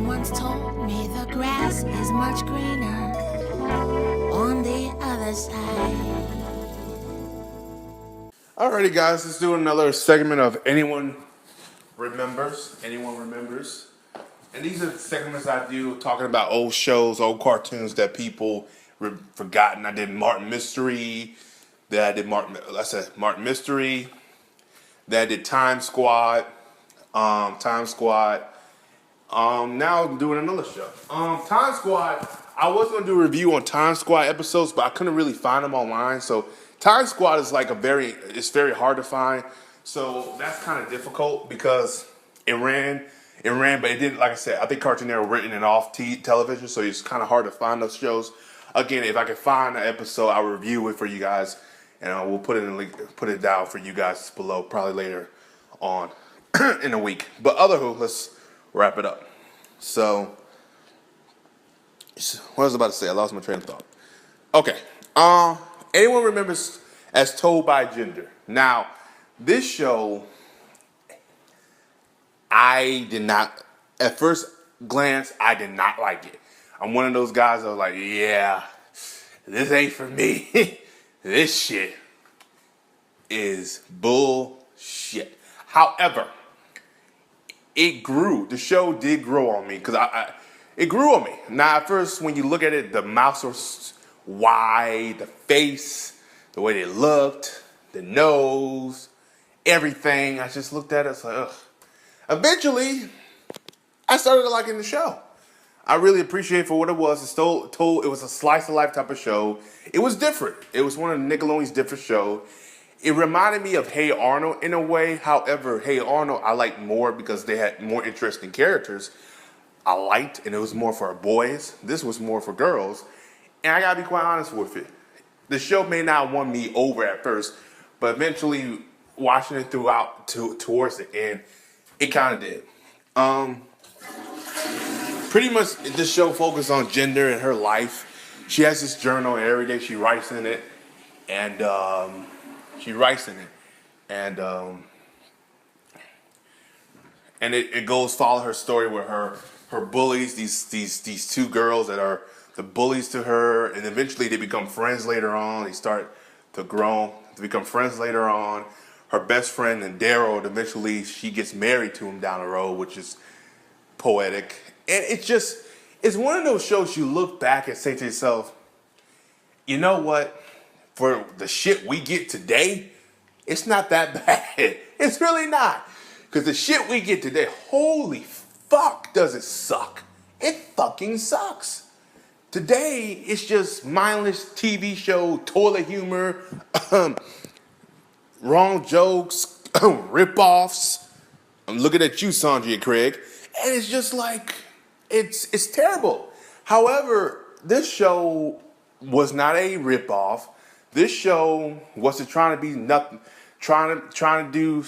once told me the grass is much greener on the other side. Alrighty, guys, let's do another segment of Anyone Remembers. Anyone Remembers. And these are the segments I do talking about old shows, old cartoons that people forgotten. I did Martin Mystery. Martin Mystery. Then I did Time Squad. Time Squad. Now I'm doing another show. Time Squad. I was gonna do a review on Time Squad episodes, but I couldn't really find them online. So Time Squad is like it's very hard to find. So that's kind of difficult because it ran, but it didn't. Like I said, I think Cartoon Network written it off television, so it's kind of hard to find those shows. Again, if I can find an episode, I'll review it for you guys, and we'll put it in link, put it down for you guys below, probably later on in a week. But let's wrap it up. So, what was I about to say? I lost my train of thought. Okay. Anyone remembers As Told by Gender? Now, this show, I did not, at first glance, I did not like it. I'm one of those guys that was like, yeah, this ain't for me. This shit is bullshit. However, it grew. The show did grow on me because it grew on me. Now, at first, when you look at it, the mouths was wide, the face, the way they looked, the nose, everything. I just looked at it. It's like, ugh. Eventually, I started liking the show. I really appreciate it for what it was. It was a slice of life type of show. It was different. It was one of Nickelodeon's different shows. It reminded me of Hey Arnold in a way. However, Hey Arnold I liked more because they had more interesting characters. I liked, and it was more for boys. This was more for girls. And I gotta be quite honest with it. The show may not won me over at first, but eventually watching it towards the end, it kind of did. Pretty much this show focused on gender and her life. She has this journal, and every day she writes in it, and it goes follow her story with her bullies, these two girls that are the bullies to her, and eventually they become friends later on. They start to become friends later on. Her best friend and Daryl, eventually she gets married to him down the road, which is poetic. And it's one of those shows you look back and say to yourself, you know what? For the shit we get today, it's not that bad. It's really not. Because the shit we get today, holy fuck, does it suck. It fucking sucks. Today, it's just mindless TV show, toilet humor, wrong jokes, rip-offs. I'm looking at you, Sandra and Craig. And it's just like, it's terrible. However, this show was not a rip-off. This show wasn't trying to be nothing, trying to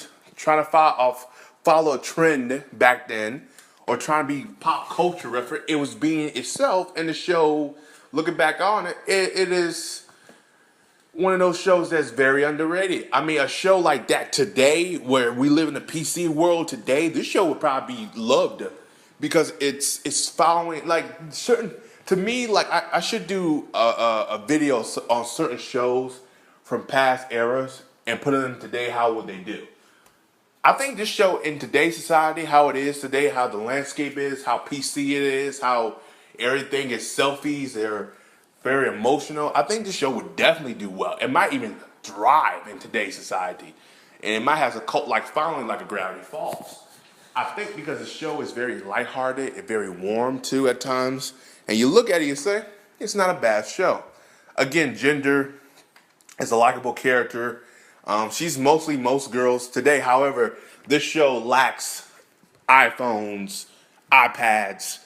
follow a trend back then, or trying to be pop culture reference. It was being itself, and the show, looking back on it, it is one of those shows that's very underrated. I mean, a show like that today, where we live in the PC world today, this show would probably be loved because it's following like certain. To me, like I should do a video on certain shows from past eras and put them today. How would they do? I think this show in today's society, how it is today, how the landscape is, how PC it is, how everything is selfies, they're very emotional. I think this show would definitely do well. It might even thrive in today's society. And it might have a cult-like following like a Gravity Falls. I think because the show is very lighthearted and very warm too at times. And you look at it and say, it's not a bad show. Again, Gender is a likable character. She's mostly most girls today. However, this show lacks iPhones, iPads,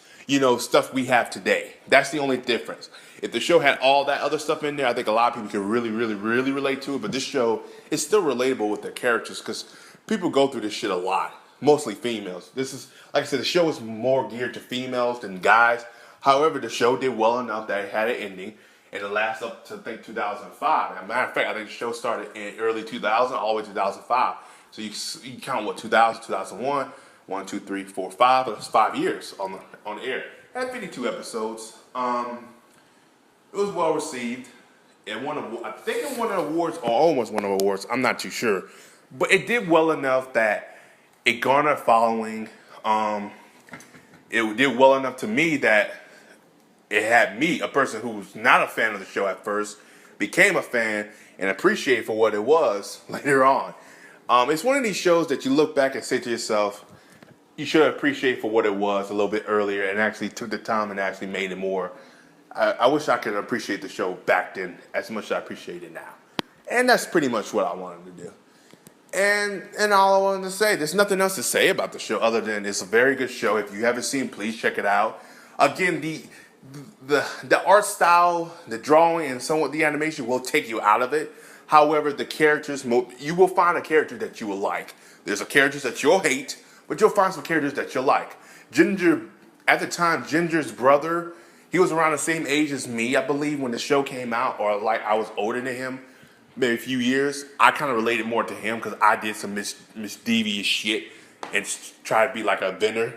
stuff we have today. That's the only difference. If the show had all that other stuff in there, I think a lot of people can really, really, really relate to it. But this show is still relatable with the characters because people go through this shit a lot. Mostly females. This is, like I said, the show is more geared to females than guys. However, the show did well enough that it had an ending. And it lasts up to, I think, 2005. As a matter of fact, I think the show started in early 2000, all the way to 2005. So you count, 2000, 2001, 1, 2, 3, 4, 5. That's 5 years on the air. It had 52 episodes. It was well received. It won, I think it won an awards, or almost won an awards. I'm not too sure, but it did well enough that it garnered a following. It did well enough to me that it had me, a person who was not a fan of the show at first, became a fan and appreciate for what it was later on. It's one of these shows that you look back and say to yourself, you should appreciate for what it was a little bit earlier and actually took the time and actually made it more. I wish I could appreciate the show back then as much as I appreciate it now. And that's pretty much what I wanted to do. And all I wanted to say, there's nothing else to say about the show other than it's a very good show. If you haven't seen, please check it out. Again, the art style, the drawing, and somewhat the animation will take you out of it. However, the characters, you will find a character that you will like. There's a characters that you'll hate, but you'll find some characters that you'll like. Ginger, at the time, Ginger's brother, he was around the same age as me, I believe, when the show came out, or like I was older than him, maybe a few years. I kind of related more to him because I did some misdevious shit and tried to be like a inventor.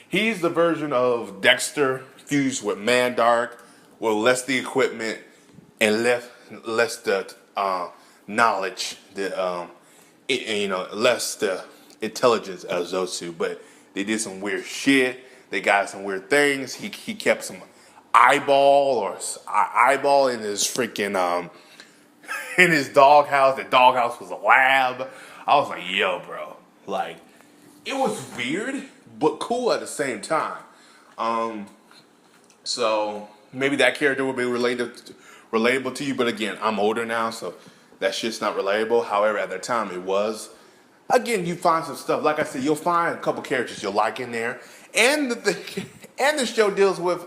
He's the version of Dexter fused with Mandark, with less the equipment and less the knowledge, less the intelligence as those two. But they did some weird shit. They got some weird things. He kept some eyeball in his freaking in his doghouse. The doghouse was a lab. I was like, yo, bro, like it was weird but cool at the same time. So maybe that character would be relatable to you. But again, I'm older now, so that shit's not relatable. However, at the time it was. Again, you find some stuff. Like I said, you'll find a couple characters you'll like in there, and the show deals with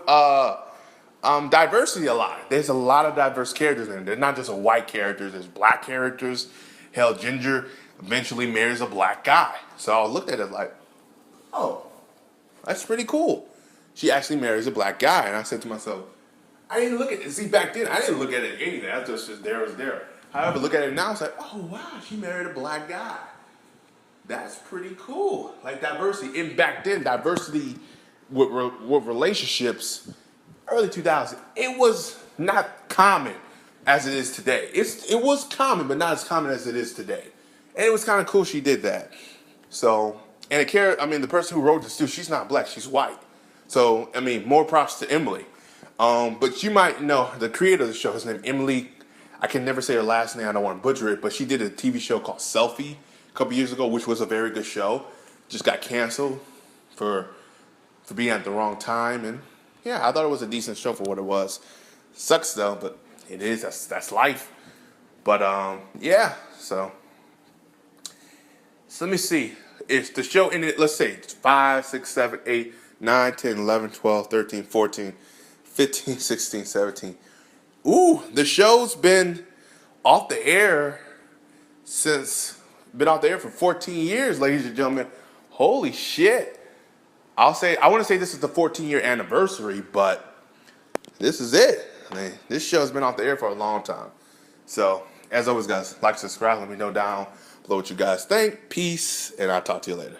diversity a lot. There's a lot of diverse characters in it. They're not just white characters. There's black characters. Hell, Ginger eventually marries a black guy. So I looked at it like, oh, that's pretty cool. She actually marries a black guy, and I said to myself, I didn't look at it. See, back then I didn't look at it anything. That's just there was there. However, look at it now. It's like, oh wow, she married a black guy. That's pretty cool. Like diversity. And back then, diversity with relationships, early 2000s, it was not common as it is today. It was common, but not as common as it is today. And it was kind of cool she did that. So, and the person who wrote this too, she's not black, she's white. So, more props to Emily. But you might know the creator of the show, his name Emily. I can never say her last name, I don't want to butcher it, but she did a TV show called Selfie a couple years ago, which was a very good show. Just got canceled for being at the wrong time. And yeah, I thought it was a decent show for what it was. Sucks though, but it is. That's life. But yeah, so let me see. It's the show in it, let's say 5, 6, 7, 8, 9, 10, 11, 12, 13, 14, 15, 16, 17. Ooh, the show's been off the air for 14 years, ladies and gentlemen. Holy shit. I want to say this is the 14-year anniversary, but this is it. This show's been off the air for a long time. So, as always, guys, like, subscribe, let me know down below what you guys think. Peace, and I'll talk to you later.